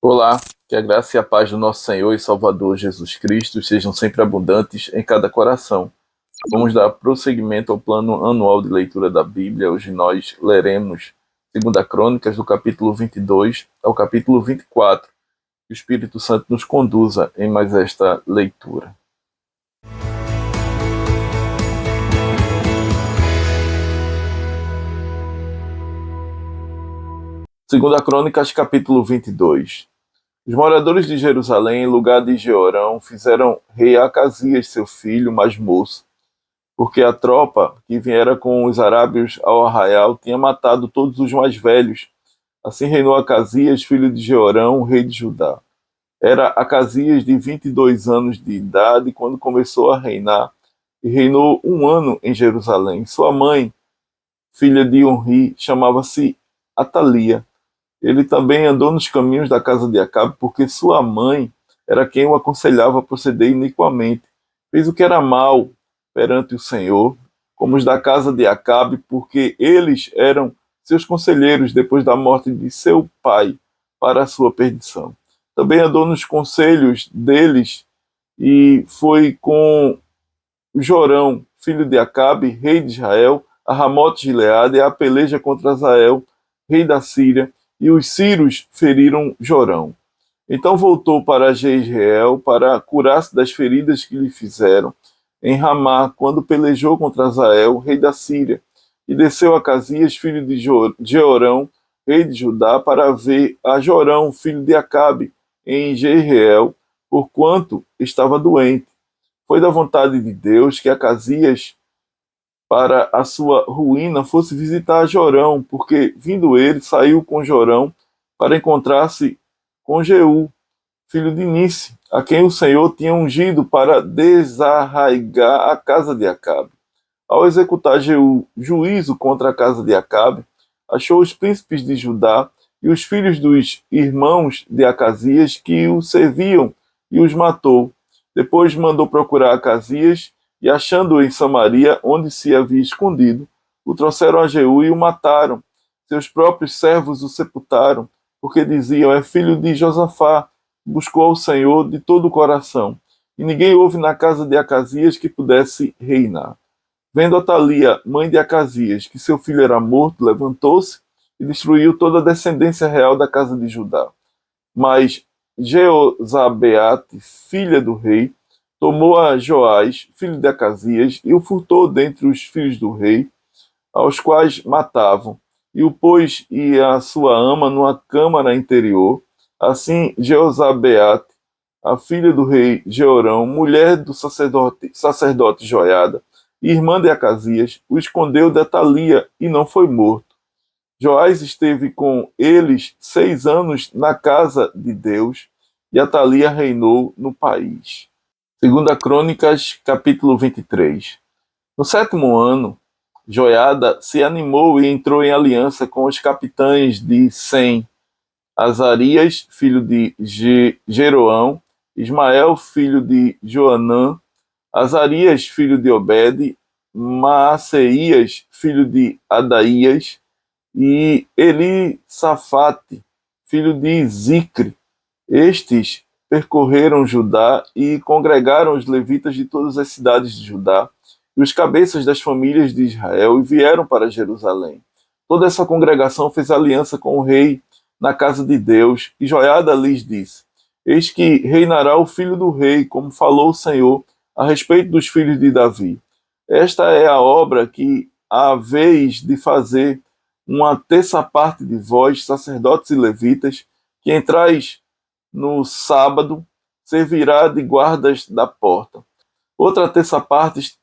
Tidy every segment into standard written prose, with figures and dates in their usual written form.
Olá, que a graça e a paz do nosso Senhor e Salvador Jesus Cristo sejam sempre abundantes em cada coração. Vamos dar prosseguimento ao plano anual de leitura da Bíblia. Hoje nós leremos 2 Crônicas, do capítulo 22 ao capítulo 24. Que o Espírito Santo nos conduza em mais esta leitura. Segunda Crônicas, capítulo 22. Os moradores de Jerusalém, em lugar de Jeorão, fizeram rei Acasias, seu filho mais moço, porque a tropa que viera com os arábios ao arraial tinha matado todos os mais velhos. Assim reinou Acasias, filho de Jeorão, rei de Judá. Era Acasias de 22 anos de idade quando começou a reinar, e reinou 1 ano em Jerusalém. Sua mãe, filha de Onri, chamava-se Atalia. Ele também andou nos caminhos da casa de Acabe, porque sua mãe era quem o aconselhava a proceder iniquamente. Fez o que era mal perante o Senhor, como os da casa de Acabe, porque eles eram seus conselheiros depois da morte de seu pai, para a sua perdição. Também andou nos conselhos deles e foi com Jorão, filho de Acabe, rei de Israel, a Ramote Gileade, a peleja contra Azael, rei da Síria, e os sírios feriram Jorão. Então voltou para Jezreel para curar-se das feridas que lhe fizeram em Ramá, quando pelejou contra Azael, rei da Síria, e desceu a Acasias, filho de Jeorão, rei de Judá, para ver a Jorão, filho de Acabe, em Jezreel, porquanto estava doente. Foi da vontade de Deus que Acasias, para a sua ruína, fosse visitar Jorão, porque, vindo ele, saiu com Jorão para encontrar-se com Jeú, filho de Nice, a quem o Senhor tinha ungido para desarraigar a casa de Acabe. Ao executar Jeú juízo contra a casa de Acabe, achou os príncipes de Judá e os filhos dos irmãos de Acasias que o serviam e os matou. Depois mandou procurar Acasias e, achando-o em Samaria, onde se havia escondido, o trouxeram a Jeú e o mataram. Seus próprios servos o sepultaram, porque diziam: é filho de Josafá, buscou ao Senhor de todo o coração. E ninguém houve na casa de Acasias que pudesse reinar. Vendo Atalia, mãe de Acasias, que seu filho era morto, levantou-se e destruiu toda a descendência real da casa de Judá. Mas Jeozabeate, filha do rei, tomou a Joás, filho de Acasias, e o furtou dentre os filhos do rei, aos quais matavam, e o pôs e a sua ama numa câmara interior. Assim, Jeozabeate, a filha do rei Jeorão, mulher do sacerdote Joiada, e irmã de Acasias, o escondeu de Atalia e não foi morto. Joás esteve com eles 6 anos na casa de Deus, e Atalia reinou no país. 2 Crônicas, capítulo 23. No 7º ano, Joiada se animou e entrou em aliança com os capitães de Sem, Azarias, filho de Jeroão, Ismael, filho de Joanã, Azarias, filho de Obed, Maaseias, filho de Adaías, e Elisafate, filho de Zicre. Estes percorreram Judá e congregaram os levitas de todas as cidades de Judá e os cabeças das famílias de Israel e vieram para Jerusalém. Toda essa congregação fez aliança com o rei na casa de Deus, e Joiada lhes disse: eis que reinará o filho do rei, como falou o Senhor a respeito dos filhos de Davi. Esta é a obra que haveis de fazer: 1/3 parte de vós, sacerdotes e levitas, que entrais no sábado, servirá de guardas da porta. Outra 1/3 parte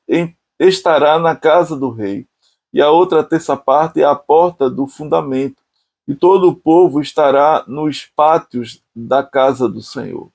estará na casa do rei, e a outra 1/3 parte à porta do fundamento, e todo o povo estará nos pátios da casa do Senhor.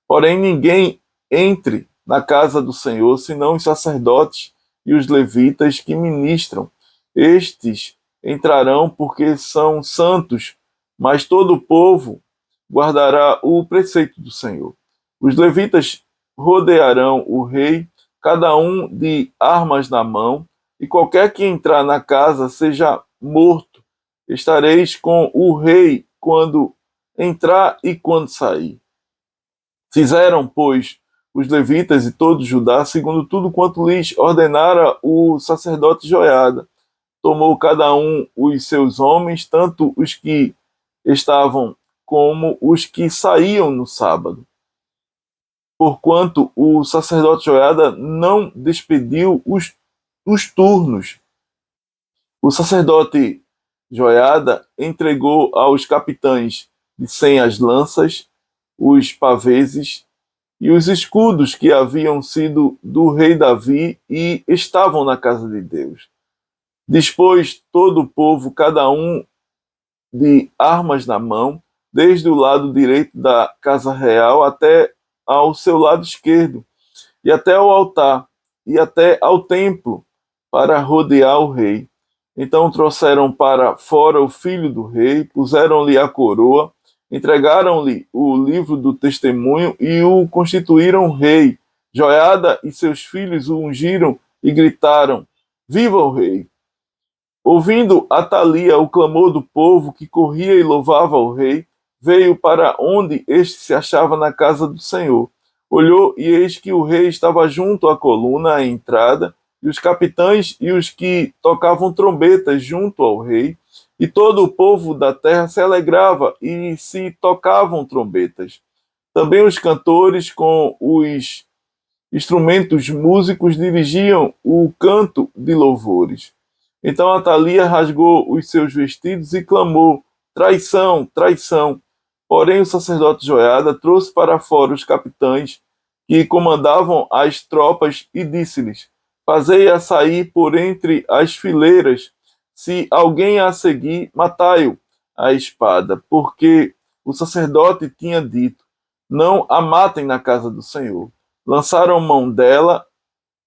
Porém, ninguém entre na casa do Senhor, senão os sacerdotes e os levitas que ministram. Estes entrarão porque são santos, mas todo o povo guardará o preceito do Senhor. Os levitas rodearão o rei, cada um de armas na mão, e qualquer que entrar na casa seja morto. Estareis com o rei quando entrar e quando sair. Fizeram, pois, os levitas e todo Judá, segundo tudo quanto lhes ordenara o sacerdote Joiada. Tomou cada um os seus homens, tanto os que estavam como os que saíam no sábado. Porquanto o sacerdote Joiada não despediu os turnos. O sacerdote Joiada entregou aos capitães de 100 as lanças, os paveses e os escudos que haviam sido do rei Davi e estavam na casa de Deus. Dispôs todo o povo, cada um de armas na mão, desde o lado direito da casa real até ao seu lado esquerdo, e até ao altar, e até ao templo, para rodear o rei. Então trouxeram para fora o filho do rei, puseram-lhe a coroa, entregaram-lhe o livro do testemunho e o constituíram rei. Joiada e seus filhos o ungiram e gritaram: Viva o rei! Ouvindo Atalia o clamor do povo que corria e louvava o rei, veio para onde este se achava na casa do Senhor. Olhou e eis que o rei estava junto à coluna à entrada, e os capitães e os que tocavam trombetas junto ao rei, e todo o povo da terra se alegrava e se tocavam trombetas. Também os cantores com os instrumentos músicos dirigiam o canto de louvores. Então Atalia rasgou os seus vestidos e clamou: Traição, traição! Porém o sacerdote Joiada trouxe para fora os capitães que comandavam as tropas e disse-lhes: Fazei-a sair por entre as fileiras. Se alguém a seguir, matai-o à espada, porque o sacerdote tinha dito: Não a matem na casa do Senhor. Lançaram mão dela,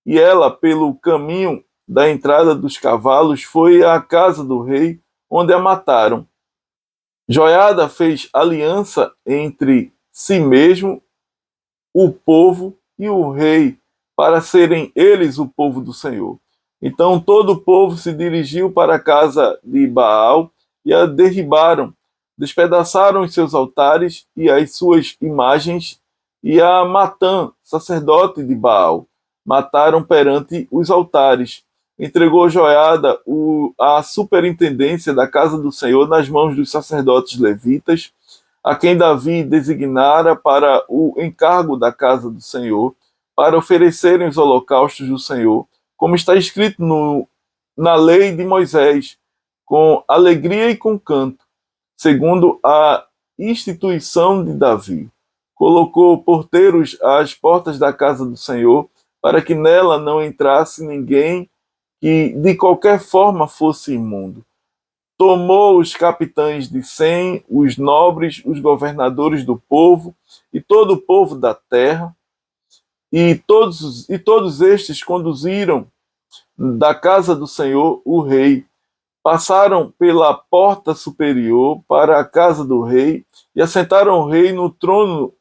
e ela, pelo caminho da entrada dos cavalos, foi à casa do rei, onde a mataram. Joiada fez aliança entre si mesmo, o povo e o rei, para serem eles o povo do Senhor. Então todo o povo se dirigiu para a casa de Baal e a derribaram, despedaçaram os seus altares e as suas imagens, e a Matã, sacerdote de Baal, mataram perante os altares. Entregou Joiada a superintendência da casa do Senhor nas mãos dos sacerdotes levitas, a quem Davi designara para o encargo da casa do Senhor, para oferecerem os holocaustos do Senhor, como está escrito na lei de Moisés, com alegria e com canto, segundo a instituição de Davi. Colocou porteiros às portas da casa do Senhor, para que nela não entrasse ninguém que de qualquer forma fosse imundo. Tomou os capitães de 100, os nobres, os governadores do povo e todo o povo da terra, e todos estes conduziram da casa do Senhor o rei. Passaram pela porta superior para a casa do rei e assentaram o rei no trono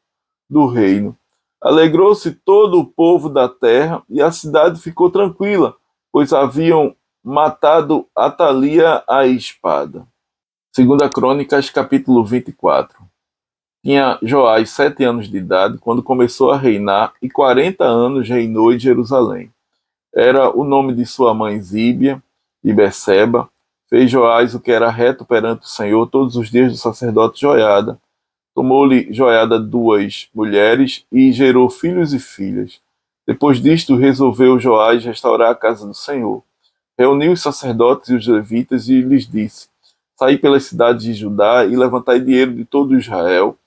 do reino. Alegrou-se todo o povo da terra e a cidade ficou tranquila, pois haviam matado Atalia à espada. Segunda Crônicas, capítulo 24. Tinha Joás 7 anos de idade quando começou a reinar, e 40 anos reinou em Jerusalém. Era o nome de sua mãe Zíbia, de Beceba. Fez Joás o que era reto perante o Senhor todos os dias do sacerdote Joiada. Tomou-lhe Joiada 2 mulheres e gerou filhos e filhas. Depois disto, resolveu Joás restaurar a casa do Senhor. Reuniu os sacerdotes e os levitas e lhes disse: Saí pelas cidades de Judá e levantai dinheiro de todo Israel,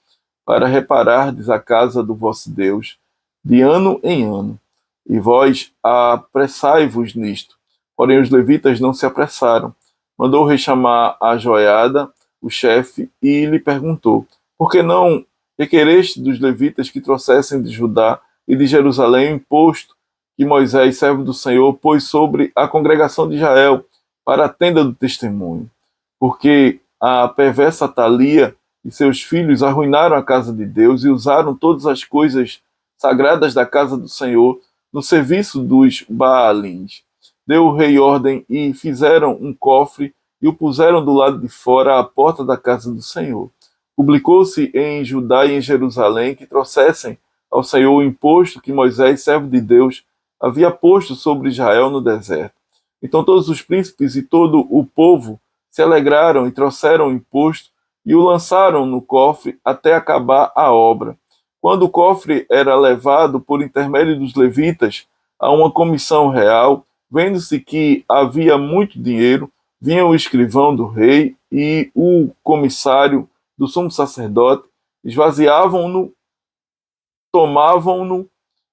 para reparardes a casa do vosso Deus, de ano em ano. E vós apressai-vos nisto. Porém os levitas não se apressaram. Mandou o rei chamar a Joiada, o chefe, e lhe perguntou: Por que não requereste dos levitas que trouxessem de Judá e de Jerusalém o imposto que Moisés, servo do Senhor, pôs sobre a congregação de Israel para a tenda do testemunho? Porque a perversa Atalia e seus filhos arruinaram a casa de Deus e usaram todas as coisas sagradas da casa do Senhor no serviço dos Baalins. Deu o rei ordem e fizeram um cofre e o puseram do lado de fora à porta da casa do Senhor. Publicou-se em Judá e em Jerusalém que trouxessem ao Senhor o imposto que Moisés, servo de Deus, havia posto sobre Israel no deserto. Então todos os príncipes e todo o povo se alegraram e trouxeram o imposto e o lançaram no cofre até acabar a obra. Quando o cofre era levado por intermédio dos levitas a uma comissão real, vendo-se que havia muito dinheiro, vinha o escrivão do rei e o comissário do sumo sacerdote, esvaziavam-no, tomavam-no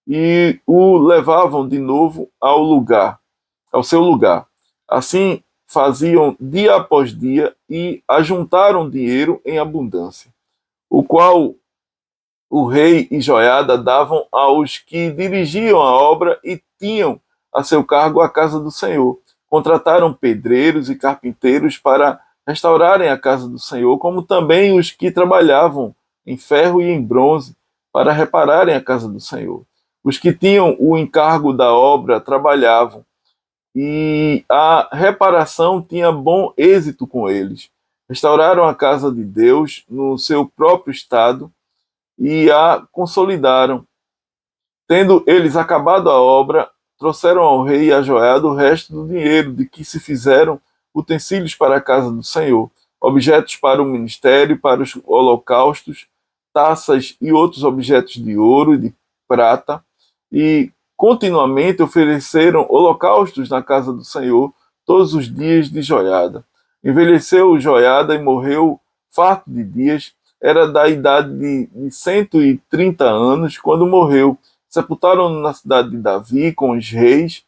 e o levavam de novo ao seu lugar. Assim faziam dia após dia e ajuntaram dinheiro em abundância, o qual o rei e Joiada davam aos que dirigiam a obra e tinham a seu cargo a casa do Senhor. Contrataram pedreiros e carpinteiros para restaurarem a casa do Senhor, como também os que trabalhavam em ferro e em bronze para repararem a casa do Senhor. Os que tinham o encargo da obra trabalhavam, e a reparação tinha bom êxito com eles. Restauraram a casa de Deus no seu próprio estado e a consolidaram. Tendo eles acabado a obra, trouxeram ao rei e a Joiada o resto do dinheiro de que se fizeram utensílios para a casa do Senhor, objetos para o ministério, para os holocaustos, taças e outros objetos de ouro e de prata, e continuamente ofereceram holocaustos na casa do Senhor todos os dias de Joiada. Envelheceu Joiada e morreu farto de dias, era da idade de 130 anos quando morreu. Sepultaram-no na cidade de Davi com os reis,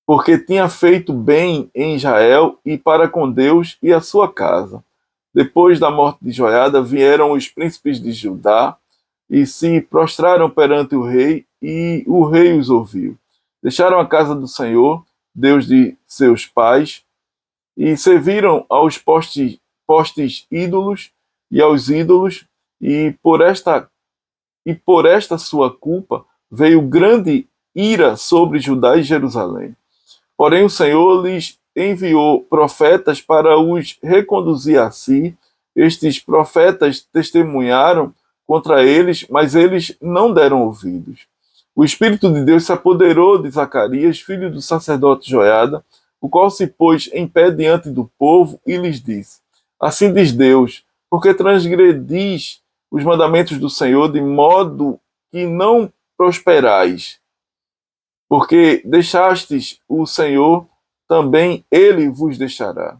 porque tinha feito bem em Israel e para com Deus e a sua casa. Depois da morte de Joiada, vieram os príncipes de Judá e se prostraram perante o rei, e o rei os ouviu. Deixaram a casa do Senhor, Deus de seus pais, e serviram aos postes ídolos e aos ídolos, e por esta sua culpa veio grande ira sobre Judá e Jerusalém. Porém o Senhor lhes enviou profetas para os reconduzir a si. Estes profetas testemunharam contra eles, mas eles não deram ouvidos. O Espírito de Deus se apoderou de Zacarias, filho do sacerdote Joiada, o qual se pôs em pé diante do povo e lhes disse: Assim diz Deus, porque transgredis os mandamentos do Senhor, de modo que não prosperais. Porque deixastes o Senhor, também ele vos deixará.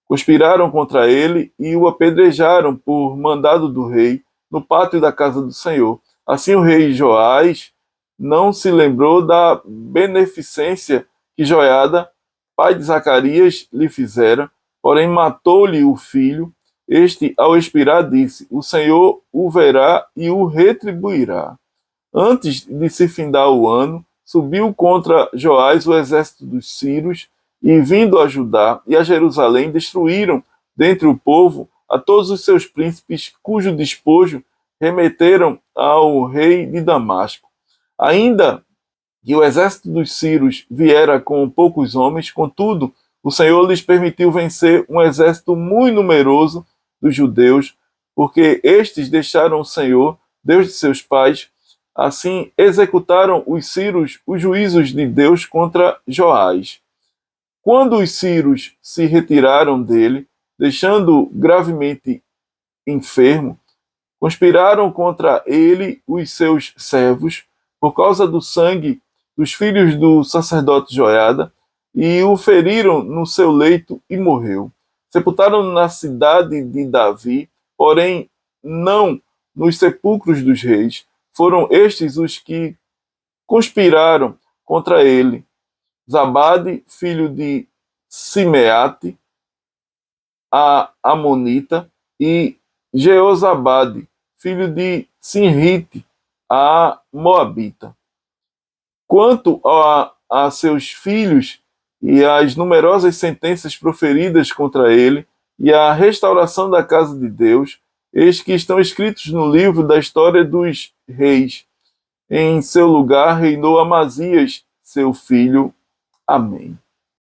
Conspiraram contra ele e o apedrejaram por mandado do rei, no pátio da casa do Senhor. Assim o rei Joás não se lembrou da beneficência que Joiada, pai de Zacarias, lhe fizera, porém matou-lhe o filho. Este, ao expirar, disse: O Senhor o verá e o retribuirá. Antes de se findar o ano, subiu contra Joás o exército dos sírios, e vindo a Judá e a Jerusalém, destruíram dentre o povo a todos os seus príncipes, cujo despojo remeteram ao rei de Damasco. Ainda que o exército dos sírios viera com poucos homens, contudo, o Senhor lhes permitiu vencer um exército muito numeroso dos judeus, porque estes deixaram o Senhor, Deus de seus pais. Assim executaram os sírios os juízos de Deus contra Joás. Quando os sírios se retiraram dele, deixando-o gravemente enfermo, conspiraram contra ele os seus servos, por causa do sangue dos filhos do sacerdote Joiada, e o feriram no seu leito e morreu. Sepultaram-no na cidade de Davi, porém não nos sepulcros dos reis. Foram estes os que conspiraram contra ele: Zabade, filho de Simeate, a Amonita, e Jeozabade, filho de Sinrite, a Moabita. Quanto a seus filhos e às numerosas sentenças proferidas contra ele, e a restauração da casa de Deus, eis que estão escritos no livro da história dos reis. Em seu lugar reinou Amazias, seu filho. Amém.